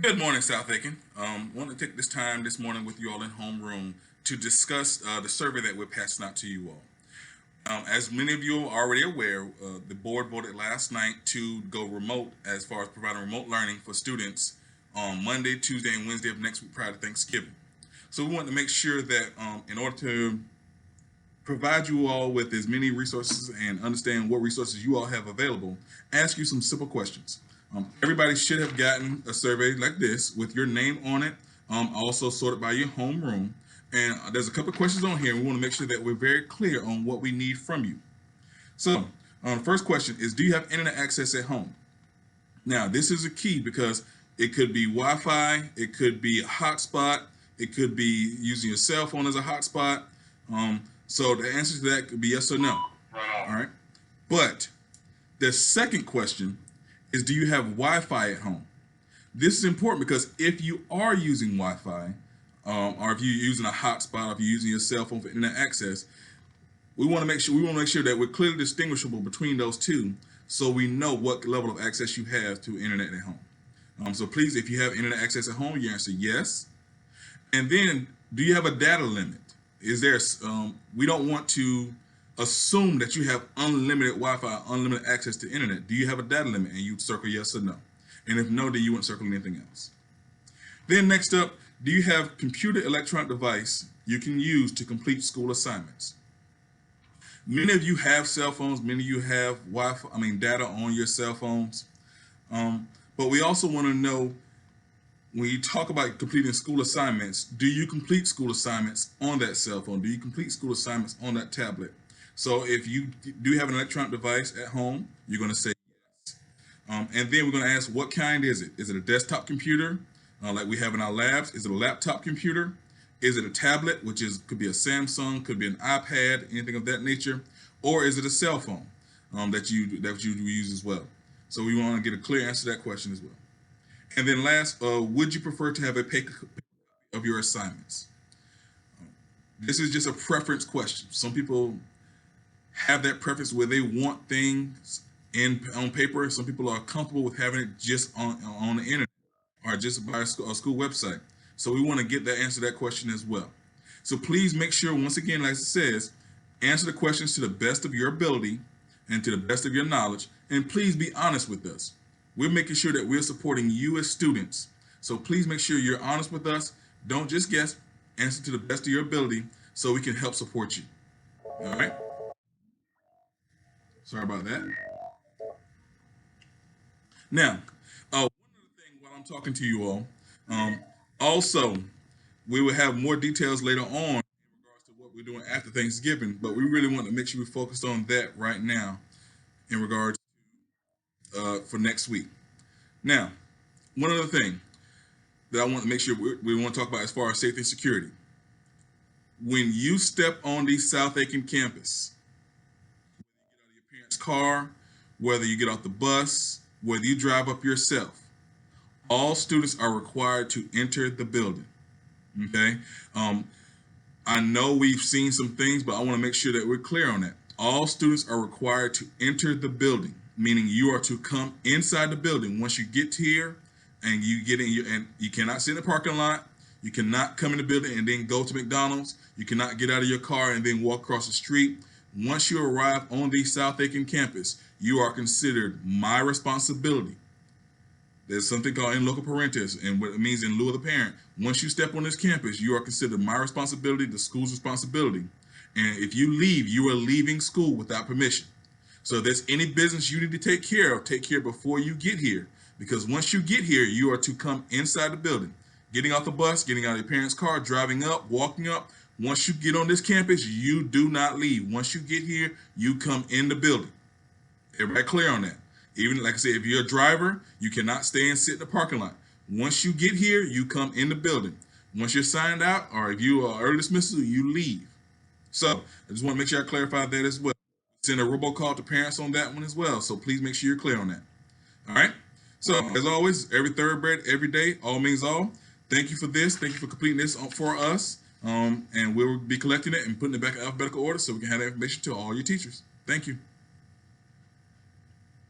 Good morning, South Aiken. Want to take this time this morning with you all in homeroom to discuss the survey that we're passing out to you all. As many of you are already aware, the board voted last night to go remote as far as providing remote learning for students on Monday, Tuesday, and Wednesday of next week prior to Thanksgiving. So we want to make sure that in order to provide you all with as many resources and understand what resources you all have available, ask you some simple questions. Everybody should have gotten a survey like this with your name on it, also sorted by your homeroom. And there's a couple of questions on here. We want to make sure that we're very clear on what we need from you. So, the first question is, do you have internet access at home? Now, this is a key because it could be Wi-Fi, it could be a hotspot, it could be using your cell phone as a hotspot. So the answer to that could be yes or no. All right. But the second question is, do you have Wi-Fi at home? This is important because if you are using Wi-Fi, or if you're using a hotspot, or if you're using your cell phone for internet access, we want to make sure that we're clearly distinguishable between those two, so we know what level of access you have to internet at home. So please, if you have internet access at home, you answer yes. And then, do you have a data limit? Is there? We don't want to assume that you have unlimited Wi-Fi, unlimited access to internet. Do you have a data limit? And you circle yes or no. And if no, then you wouldn't circle anything else. Then next up, do you have computer electronic device you can use to complete school assignments? Many of you have cell phones. Many of you have data on your cell phones. But we also want to know, when you talk about completing school assignments, do you complete school assignments on that cell phone? Do you complete school assignments on that tablet? So if you do have an electronic device at home, you're going to say yes. And then we're going to ask, what kind is it? Is it a desktop computer, like we have in our labs? Is it a laptop computer? Is it a tablet, which could be a Samsung, could be an iPad, anything of that nature? Or is it a cell phone that you use as well? So we want to get a clear answer to that question as well. And then last, would you prefer to have a paper of your assignments? This is just a preference question. Some people have that preference where they want things on paper. Some people are comfortable with having it just on the internet or just by a school website. So we want to get that answer to that question as well. So please make sure, once again, like it says, answer the questions to the best of your ability and to the best of your knowledge. And please be honest with us. We're making sure that we're supporting you as students. So please make sure you're honest with us. Don't just guess. Answer to the best of your ability so we can help support you. All right? Sorry about that. Now, one other thing while I'm talking to you all, also, we will have more details later on in regards to what we're doing after Thanksgiving, but we really want to make sure we focus on that right now in regards for next week. Now, one other thing that I want to make sure we want to talk about as far as safety and security. When you step on the South Aiken campus, whether you get out of your parents' car, whether you get off the bus, whether you drive up yourself, all students are required to enter the building. Okay? I know we've seen some things, but I want to make sure that we're clear on that. All students are required to enter the building, meaning you are to come inside the building. Once you get here and you get in, and you cannot sit in the parking lot, you cannot come in the building and then go to McDonald's, you cannot get out of your car and then walk across the street. Once you arrive on the South Aiken campus, you are considered my responsibility. There's something called in loco parentis, and what it means in lieu of the parent. Once you step on this campus, you are considered my responsibility, the school's responsibility. And if you leave, you are leaving school without permission. So if there's any business you need to take care of before you get here. Because once you get here, you are to come inside the building. Getting off the bus, getting out of your parents' car, driving up, walking up. Once you get on this campus, you do not leave. Once you get here, you come in the building. Everybody clear on that? Even like I said, if you're a driver, you cannot stay and sit in the parking lot. Once you get here, you come in the building. Once you're signed out, or if you are early dismissal, you leave. So I just want to make sure I clarify that as well. Send a robocall to parents on that one as well. So please make sure you're clear on that. All right. So as always, every thoroughbred, every day, all means all. Thank you for this. Thank you for completing this for us. And we'll be collecting it and putting it back in alphabetical order so we can have that information to all your teachers. Thank you.